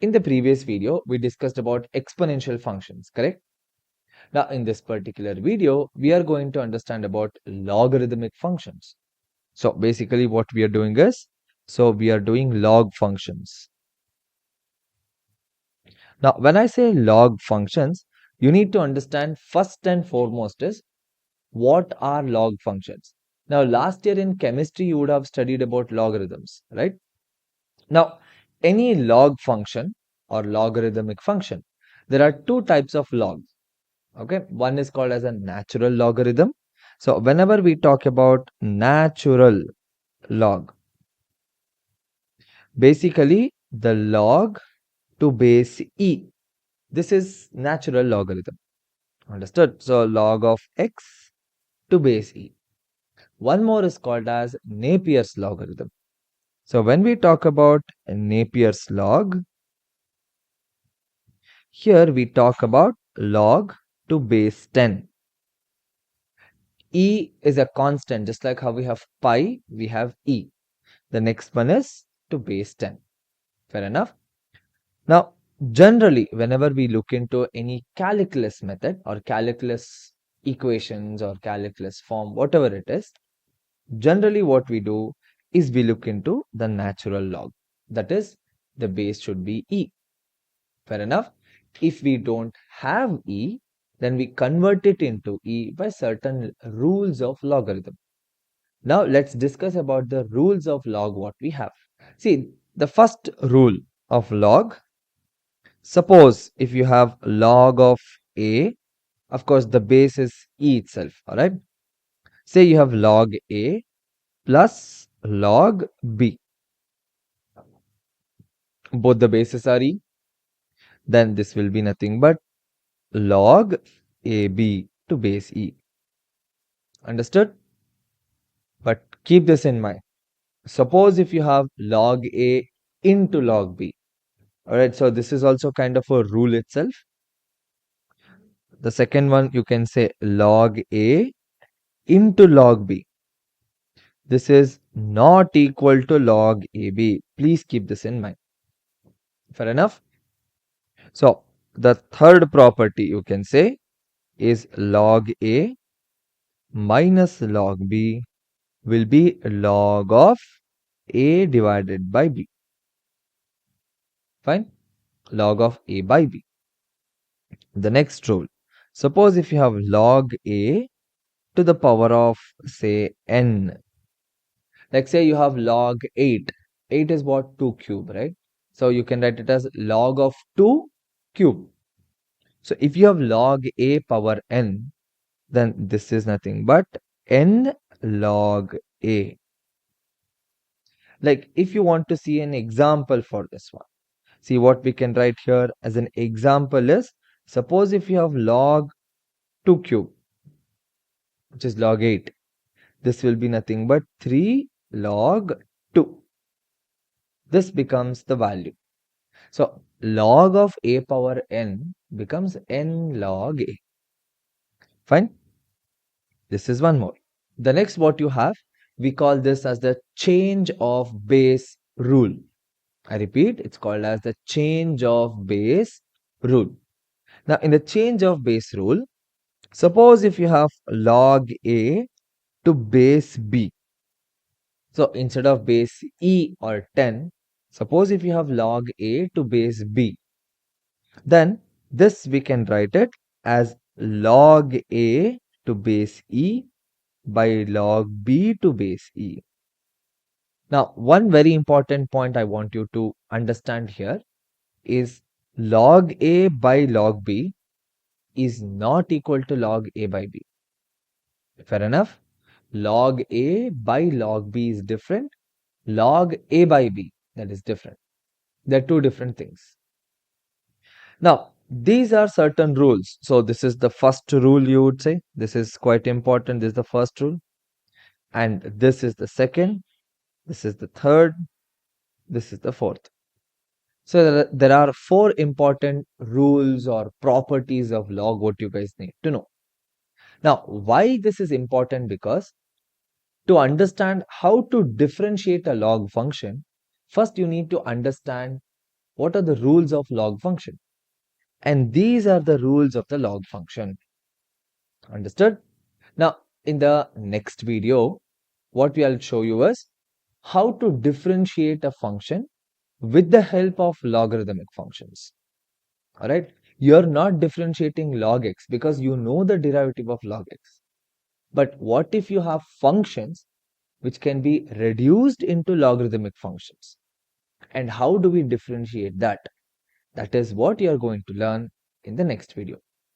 In the previous video, we discussed about exponential functions, correct? Now, in this particular video, we are going to understand about logarithmic functions. So, basically what we are doing is, we are doing log functions. Now, when I say log functions, you need to understand first and foremost is what are log functions. Now, last year in chemistry, you would have studied about logarithms, right? Now, any log function or logarithmic function, there are two types of logs. Okay, one is called as a natural logarithm. So, whenever we talk about natural log, basically the log to base e. This is natural logarithm. Understood? So, log of x to base e. One more is called as Napier's logarithm. So, when we talk about Napier's log, here we talk about log to base 10. E is a constant, just like how we have pi, we have e. The next one is to base 10. Fair enough? Now, generally, whenever we look into any calculus method or calculus equations or calculus form, whatever it is, generally what we do is we look into the natural log. That is, the base should be e. Fair enough? If we don't have e, then we convert it into e by certain rules of logarithm. Now let's discuss about the rules of log what we have. See, the first rule of log, suppose if you have log of a, of course the base is e itself, alright? Say you have log a plus log b. Both the bases are e, then this will be nothing but log ab to base e. Understood? But keep this in mind. Suppose if you have log a into log b. Alright, so this is also kind of a rule itself. The second one, you can say log a into log b. This is not equal to log ab. Please keep this in mind. Fair enough? So, the third property you can say is log a minus log b will be log of a divided by b. Fine? Log of a by b. The next rule. Suppose if you have log a to the power of say n. Like say you have log 8. 8 is what? 2 cube, right? So you can write it as log of 2 cube. So if you have log a power n, then this is nothing but n log a. Like if you want to see an example for this one, see what we can write here as an example is, suppose if you have log 2 cube, which is log 8, this will be nothing but 3 log 2. This becomes the value. So log of a power n becomes n log a. Fine. This is one more. The next what you have, we call this as the change of base rule. I repeat, it's called as the change of base rule. Now in the change of base rule, suppose if you have log a to base b. So instead of base e or 10, suppose if you have log a to base b, then this we can write it as log a to base e by log b to base e. Now, one very important point I want you to understand here is log a by log b is not equal to log a by b. Fair enough? Log a by log b is different. Log a by b, that is different. They're two different things. Now, these are certain rules. So, this is the first rule you would say. This is quite important. This is the first rule. And this is the second. This is the third. This is the fourth. So, there are 4 important rules or properties of log what you guys need to know. Now, why this is important? Because to understand how to differentiate a log function, first you need to understand what are the rules of log function? And these are the rules of the log function. Understood? Now, in the next video, what we will show you is how to differentiate a function with the help of logarithmic functions. Alright? You're not differentiating log x because you know the derivative of log x. But what if you have functions which can be reduced into logarithmic functions? And how do we differentiate that? That is what you are going to learn in the next video.